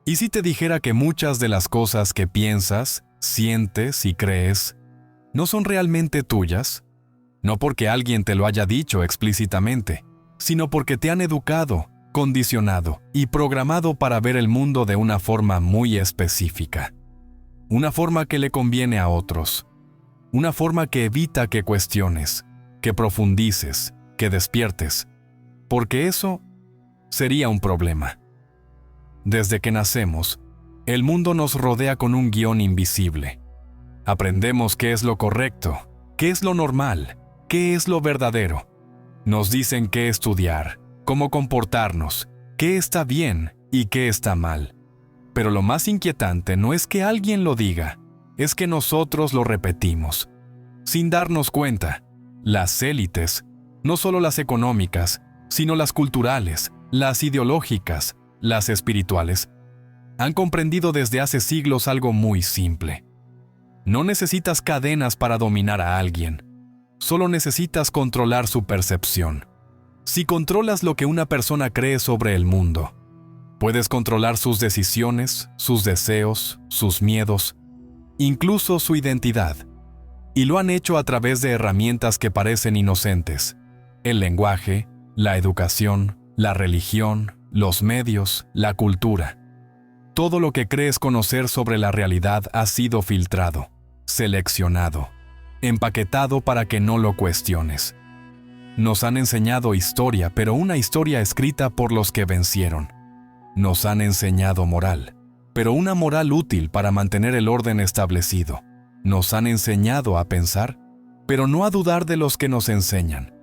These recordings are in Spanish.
¿Y si te dijera que muchas de las cosas que piensas, sientes y crees no son realmente tuyas? No porque alguien te lo haya dicho explícitamente, sino porque te han educado, condicionado y programado para ver el mundo de una forma muy específica. Una forma que le conviene a otros. Una forma que evita que cuestiones, que profundices, que despiertes, porque eso sería un problema. Desde que nacemos, el mundo nos rodea con un guión invisible. Aprendemos qué es lo correcto, qué es lo normal, qué es lo verdadero. Nos dicen qué estudiar, cómo comportarnos, qué está bien y qué está mal. Pero lo más inquietante no es que alguien lo diga, es que nosotros lo repetimos. Sin darnos cuenta, las élites, no solo las económicas, sino las culturales, las ideológicas, las espirituales, han comprendido desde hace siglos algo muy simple. No necesitas cadenas para dominar a alguien, solo necesitas controlar su percepción. Si controlas lo que una persona cree sobre el mundo, puedes controlar sus decisiones, sus deseos, sus miedos, incluso su identidad. Y lo han hecho a través de herramientas que parecen inocentes: el lenguaje, la educación, la religión, los medios, la cultura. Todo lo que crees conocer sobre la realidad ha sido filtrado, seleccionado, empaquetado para que no lo cuestiones. Nos han enseñado historia, pero una historia escrita por los que vencieron. Nos han enseñado moral, pero una moral útil para mantener el orden establecido. Nos han enseñado a pensar, pero no a dudar de los que nos enseñan.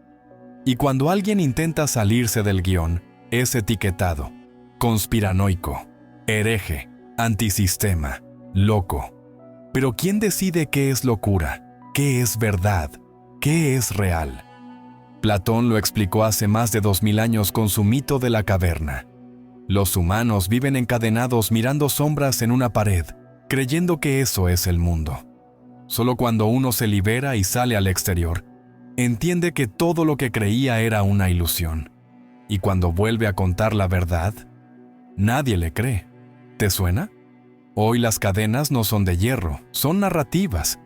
Y cuando alguien intenta salirse del guión, es etiquetado: conspiranoico, hereje, antisistema, loco. Pero ¿quién decide qué es locura? ¿Qué es verdad? ¿Qué es real? Platón lo explicó hace más de 2000 años con su mito de la caverna. Los humanos viven encadenados mirando sombras en una pared, creyendo que eso es el mundo. Solo cuando uno se libera y sale al exterior, entiende que todo lo que creía era una ilusión. Y cuando vuelve a contar la verdad, nadie le cree. ¿Te suena? Hoy las cadenas no son de hierro, son narrativas.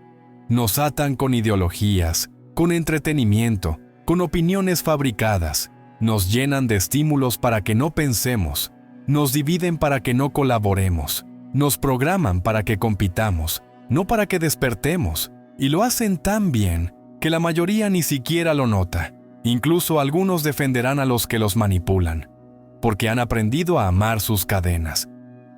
Nos atan con ideologías, con entretenimiento, con opiniones fabricadas. Nos llenan de estímulos para que no pensemos. Nos dividen para que no colaboremos. Nos programan para que compitamos, no para que despertemos. Y lo hacen tan bien que la mayoría ni siquiera lo nota. Incluso algunos defenderán a los que los manipulan, porque han aprendido a amar sus cadenas.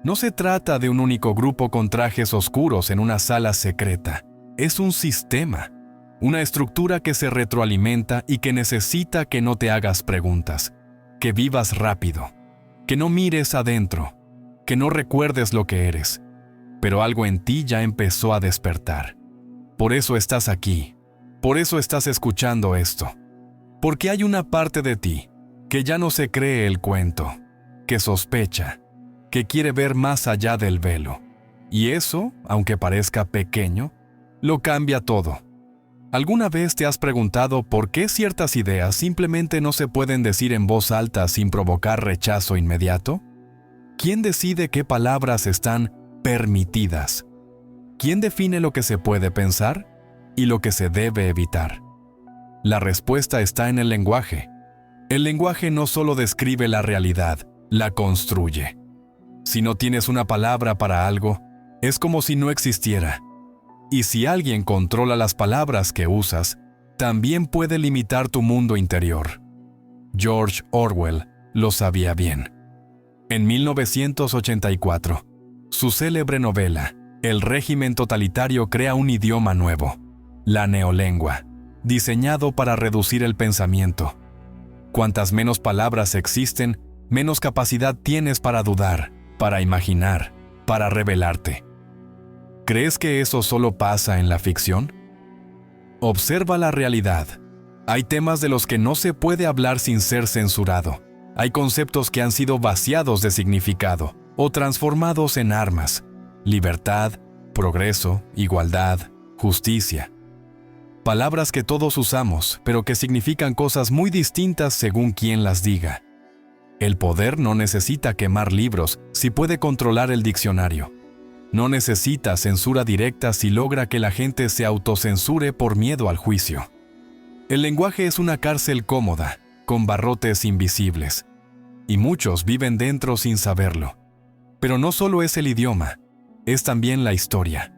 No se trata de un único grupo con trajes oscuros en una sala secreta. Es un sistema, una estructura que se retroalimenta y que necesita que no te hagas preguntas, que vivas rápido, que no mires adentro, que no recuerdes lo que eres. Pero algo en ti ya empezó a despertar. Por eso estás aquí, por eso estás escuchando esto. Porque hay una parte de ti que ya no se cree el cuento, que sospecha, que quiere ver más allá del velo. Y eso, aunque parezca pequeño, lo cambia todo. ¿Alguna vez te has preguntado por qué ciertas ideas simplemente no se pueden decir en voz alta sin provocar rechazo inmediato? ¿Quién decide qué palabras están permitidas? ¿Quién define lo que se puede pensar y lo que se debe evitar? La respuesta está en el lenguaje. El lenguaje no solo describe la realidad, la construye. Si no tienes una palabra para algo, es como si no existiera. Y si alguien controla las palabras que usas, también puede limitar tu mundo interior. George Orwell lo sabía bien. En 1984, su célebre novela, El régimen totalitario crea un idioma nuevo, la neolengua, diseñado para reducir el pensamiento. Cuantas menos palabras existen, menos capacidad tienes para dudar, para imaginar, para rebelarte. ¿Crees que eso solo pasa en la ficción? Observa la realidad. Hay temas de los que no se puede hablar sin ser censurado. Hay conceptos que han sido vaciados de significado o transformados en armas. Libertad, progreso, igualdad, justicia. Palabras que todos usamos, pero que significan cosas muy distintas según quien las diga. El poder no necesita quemar libros si puede controlar el diccionario. No necesita censura directa si logra que la gente se autocensure por miedo al juicio. El lenguaje es una cárcel cómoda, con barrotes invisibles. Y muchos viven dentro sin saberlo. Pero no solo es el idioma, es también la historia.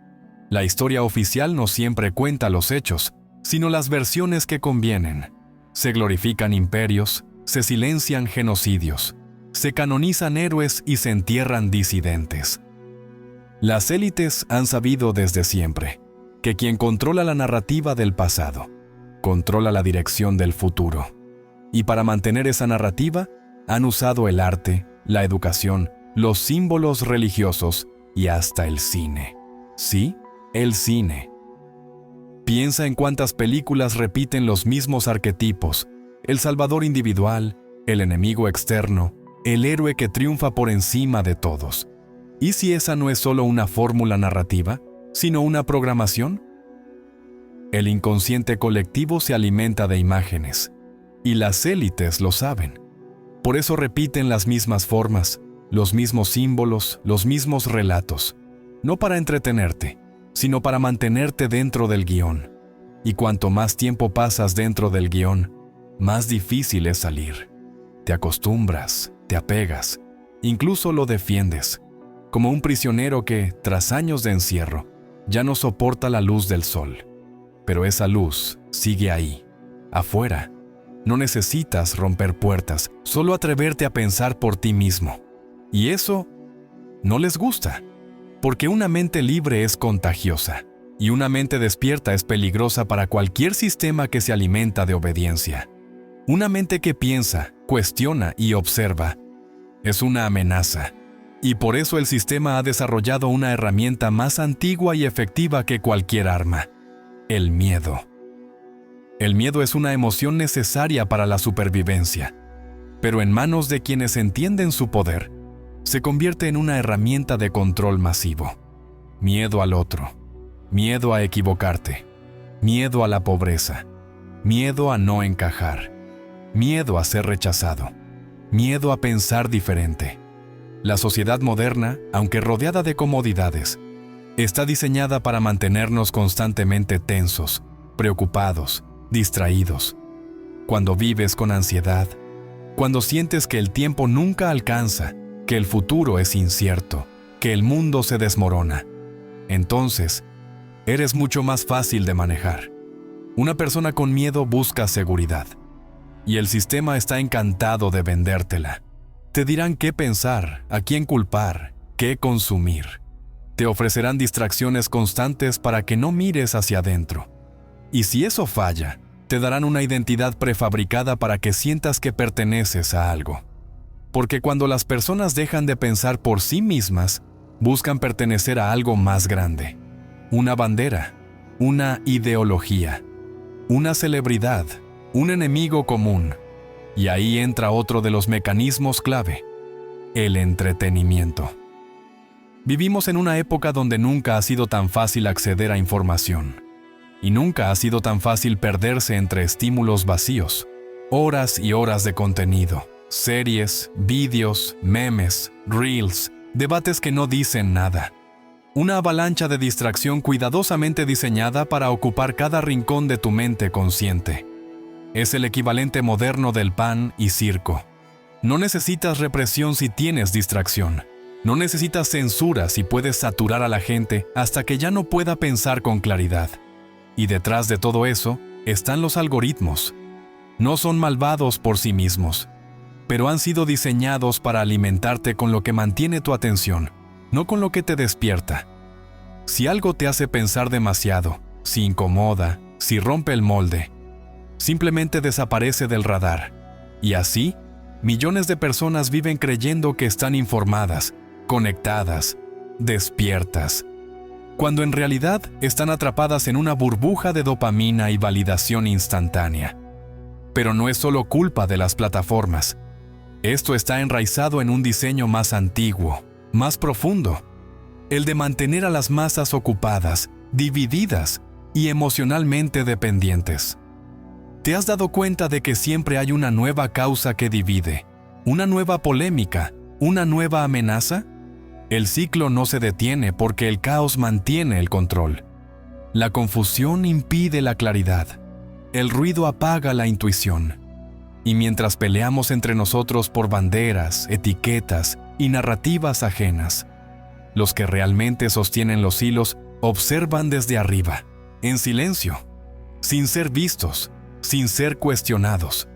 La historia oficial no siempre cuenta los hechos, sino las versiones que convienen. Se glorifican imperios, se silencian genocidios, se canonizan héroes y se entierran disidentes. Las élites han sabido desde siempre que quien controla la narrativa del pasado, controla la dirección del futuro. Y para mantener esa narrativa, han usado el arte, la educación, los símbolos religiosos y hasta el cine. Sí, el cine. Piensa en cuántas películas repiten los mismos arquetipos: el salvador individual, el enemigo externo, el héroe que triunfa por encima de todos. ¿Y si esa no es solo una fórmula narrativa, sino una programación? El inconsciente colectivo se alimenta de imágenes, y las élites lo saben. Por eso repiten las mismas formas, los mismos símbolos, los mismos relatos, no para entretenerte, sino para mantenerte dentro del guión. Y cuanto más tiempo pasas dentro del guión, más difícil es salir. Te acostumbras, te apegas, incluso lo defiendes, como un prisionero que, tras años de encierro, ya no soporta la luz del sol. Pero esa luz sigue ahí, afuera. No necesitas romper puertas, solo atreverte a pensar por ti mismo. Y eso no les gusta, porque una mente libre es contagiosa, y una mente despierta es peligrosa para cualquier sistema que se alimenta de obediencia. Una mente que piensa, cuestiona y observa es una amenaza, y por eso el sistema ha desarrollado una herramienta más antigua y efectiva que cualquier arma: el miedo. El miedo es una emoción necesaria para la supervivencia, pero en manos de quienes entienden su poder, se convierte en una herramienta de control masivo. Miedo al otro, miedo a equivocarte, miedo a la pobreza, miedo a no encajar, miedo a ser rechazado, miedo a pensar diferente. La sociedad moderna, aunque rodeada de comodidades, está diseñada para mantenernos constantemente tensos, preocupados, distraídos. Cuando vives con ansiedad, cuando sientes que el tiempo nunca alcanza, que el futuro es incierto, que el mundo se desmorona, entonces eres mucho más fácil de manejar. Una persona con miedo busca seguridad, y el sistema está encantado de vendértela. Te dirán qué pensar, a quién culpar, qué consumir. Te ofrecerán distracciones constantes para que no mires hacia adentro. Y si eso falla, te darán una identidad prefabricada para que sientas que perteneces a algo. Porque cuando las personas dejan de pensar por sí mismas, buscan pertenecer a algo más grande. Una bandera, una ideología, una celebridad, un enemigo común. Y ahí entra otro de los mecanismos clave: el entretenimiento. Vivimos en una época donde nunca ha sido tan fácil acceder a información. Y nunca ha sido tan fácil perderse entre estímulos vacíos. Horas y horas de contenido, series, vídeos, memes, reels, debates que no dicen nada. Una avalancha de distracción cuidadosamente diseñada para ocupar cada rincón de tu mente consciente. Es el equivalente moderno del pan y circo. No necesitas represión si tienes distracción. No necesitas censura si puedes saturar a la gente hasta que ya no pueda pensar con claridad. Y detrás de todo eso están los algoritmos. No son malvados por sí mismos, pero han sido diseñados para alimentarte con lo que mantiene tu atención, no con lo que te despierta. Si algo te hace pensar demasiado, si incomoda, si rompe el molde, simplemente desaparece del radar. Y así, millones de personas viven creyendo que están informadas, conectadas, despiertas, cuando en realidad están atrapadas en una burbuja de dopamina y validación instantánea. Pero no es solo culpa de las plataformas. Esto está enraizado en un diseño más antiguo, más profundo: el de mantener a las masas ocupadas, divididas y emocionalmente dependientes. ¿Te has dado cuenta de que siempre hay una nueva causa que divide, ¿Una nueva polémica? ¿Una nueva amenaza? El ciclo no se detiene porque el caos mantiene el control. La confusión impide la claridad. El ruido apaga la intuición. Y mientras peleamos entre nosotros por banderas, etiquetas y narrativas ajenas, los que realmente sostienen los hilos observan desde arriba, en silencio, sin ser vistos, sin ser cuestionados.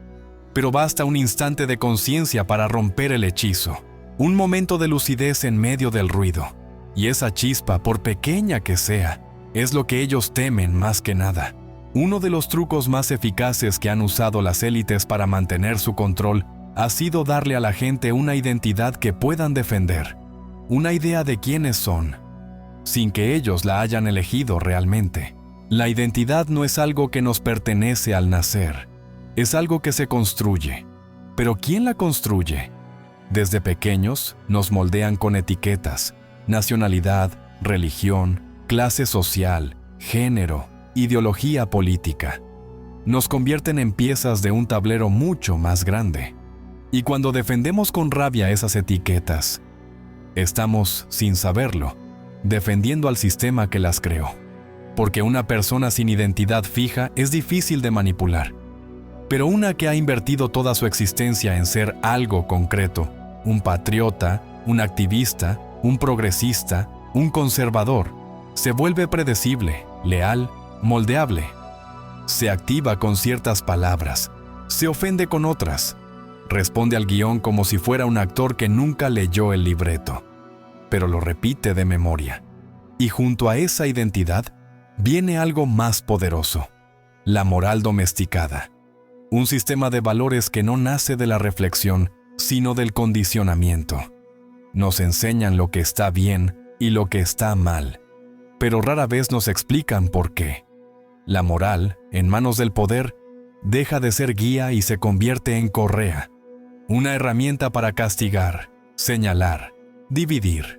Pero basta un instante de conciencia para romper el hechizo, un momento de lucidez en medio del ruido, y esa chispa, por pequeña que sea, es lo que ellos temen más que nada. Uno de los trucos más eficaces que han usado las élites para mantener su control ha sido darle a la gente una identidad que puedan defender, una idea de quiénes son, sin que ellos la hayan elegido realmente. La identidad no es algo que nos pertenece al nacer, es algo que se construye. ¿Pero quién la construye? Desde pequeños nos moldean con etiquetas, nacionalidad, religión, clase social, género, ideología política. Nos convierten en piezas de un tablero mucho más grande. Y cuando defendemos con rabia esas etiquetas, estamos, sin saberlo, defendiendo al sistema que las creó. Porque una persona sin identidad fija es difícil de manipular. Pero una que ha invertido toda su existencia en ser algo concreto, un patriota, un activista, un progresista, un conservador, se vuelve predecible, leal, moldeable. Se activa con ciertas palabras, se ofende con otras, responde al guión como si fuera un actor que nunca leyó el libreto, pero lo repite de memoria. Y junto a esa identidad viene algo más poderoso, la moral domesticada, un sistema de valores que no nace de la reflexión, sino del condicionamiento. Nos enseñan lo que está bien y lo que está mal, pero rara vez nos explican por qué. La moral, en manos del poder, deja de ser guía y se convierte en correa, una herramienta para castigar, señalar, dividir.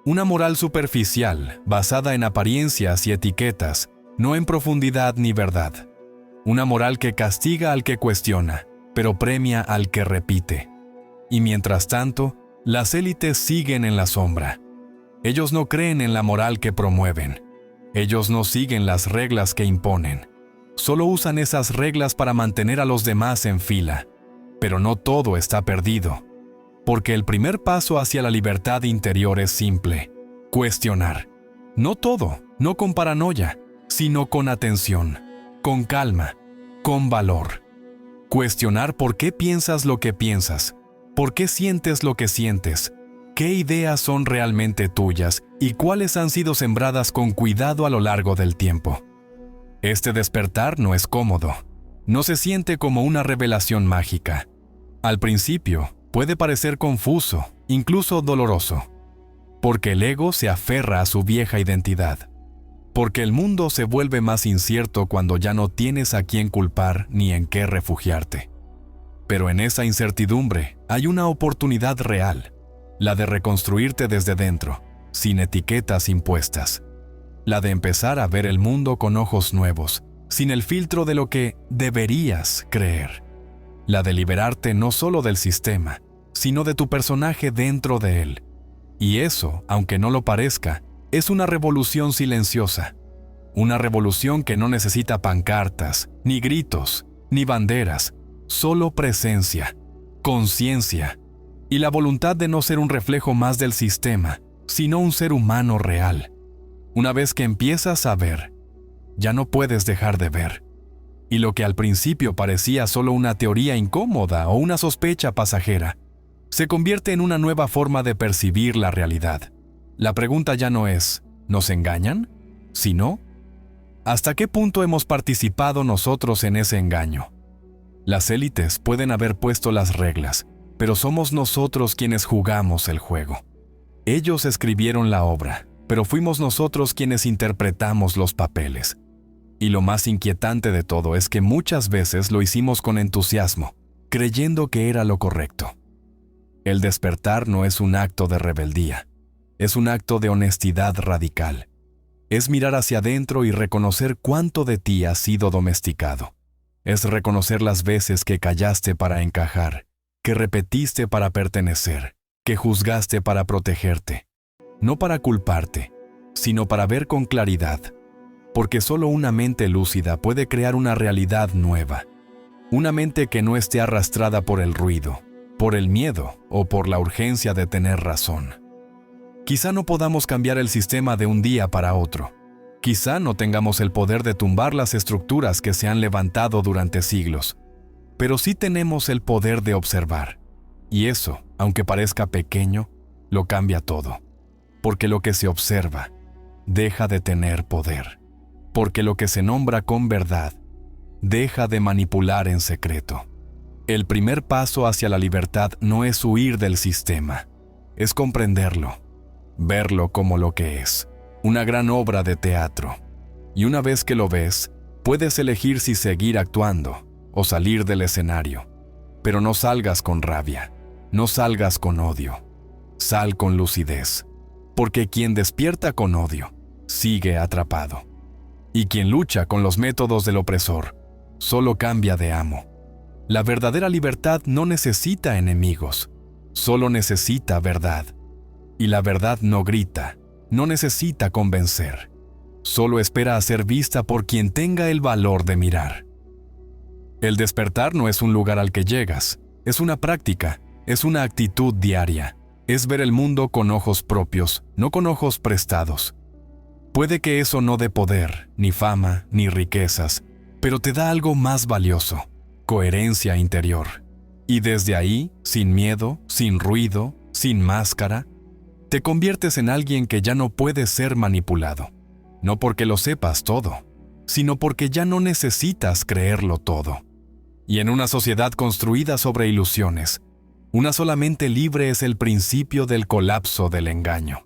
Una moral superficial, basada en apariencias y etiquetas, no en profundidad ni verdad. Una moral que castiga al que cuestiona, pero premia al que repite. Y mientras tanto, las élites siguen en la sombra. Ellos no creen en la moral que promueven. Ellos no siguen las reglas que imponen. Solo usan esas reglas para mantener a los demás en fila. Pero no todo está perdido. Porque el primer paso hacia la libertad interior es simple: cuestionar. No todo, no con paranoia, sino con atención, con calma, con valor. Cuestionar por qué piensas lo que piensas, por qué sientes lo que sientes, qué ideas son realmente tuyas y cuáles han sido sembradas con cuidado a lo largo del tiempo. Este despertar no es cómodo, no se siente como una revelación mágica. Al principio, puede parecer confuso, incluso doloroso, porque el ego se aferra a su vieja identidad, porque el mundo se vuelve más incierto cuando ya no tienes a quién culpar ni en qué refugiarte. Pero en esa incertidumbre hay una oportunidad real, la de reconstruirte desde dentro, sin etiquetas impuestas, la de empezar a ver el mundo con ojos nuevos, sin el filtro de lo que deberías creer, la de liberarte no solo del sistema, sino de tu personaje dentro de él. Y eso, aunque no lo parezca, es una revolución silenciosa, una revolución que no necesita pancartas, ni gritos, ni banderas, solo presencia, conciencia y la voluntad de no ser un reflejo más del sistema, sino un ser humano real. Una vez que empiezas a ver, ya no puedes dejar de ver. Y lo que al principio parecía solo una teoría incómoda o una sospecha pasajera, se convierte en una nueva forma de percibir la realidad. La pregunta ya no es, ¿nos engañan? Sino, ¿hasta qué punto hemos participado nosotros en ese engaño? Las élites pueden haber puesto las reglas, pero somos nosotros quienes jugamos el juego. Ellos escribieron la obra, pero fuimos nosotros quienes interpretamos los papeles. Y lo más inquietante de todo es que muchas veces lo hicimos con entusiasmo, creyendo que era lo correcto. El despertar no es un acto de rebeldía, es un acto de honestidad radical. Es mirar hacia adentro y reconocer cuánto de ti ha sido domesticado. Es reconocer las veces que callaste para encajar, que repetiste para pertenecer, que juzgaste para protegerte, no para culparte, sino para ver con claridad, porque solo una mente lúcida puede crear una realidad nueva, una mente que no esté arrastrada por el ruido, por el miedo o por la urgencia de tener razón. Quizá no podamos cambiar el sistema de un día para otro. Quizá no tengamos el poder de tumbar las estructuras que se han levantado durante siglos, pero sí tenemos el poder de observar. Y eso, aunque parezca pequeño, lo cambia todo. Porque lo que se observa deja de tener poder. Porque lo que se nombra con verdad deja de manipular en secreto. El primer paso hacia la libertad no es huir del sistema, es comprenderlo, verlo como lo que es, una gran obra de teatro. Y una vez que lo ves, puedes elegir si seguir actuando o salir del escenario. Pero no salgas con rabia, no salgas con odio, sal con lucidez, porque quien despierta con odio sigue atrapado. Y quien lucha con los métodos del opresor solo cambia de amo. La verdadera libertad no necesita enemigos, solo necesita verdad. Y la verdad no grita, no necesita convencer, solo espera a ser vista por quien tenga el valor de mirar. El despertar no es un lugar al que llegas, es una práctica, es una actitud diaria, es ver el mundo con ojos propios, no con ojos prestados. Puede que eso no dé poder, ni fama, ni riquezas, pero te da algo más valioso, coherencia interior. Y desde ahí, sin miedo, sin ruido, sin máscara, te conviertes en alguien que ya no puede ser manipulado. No porque lo sepas todo, sino porque ya no necesitas creerlo todo. Y en una sociedad construida sobre ilusiones, una sola mente libre es el principio del colapso del engaño.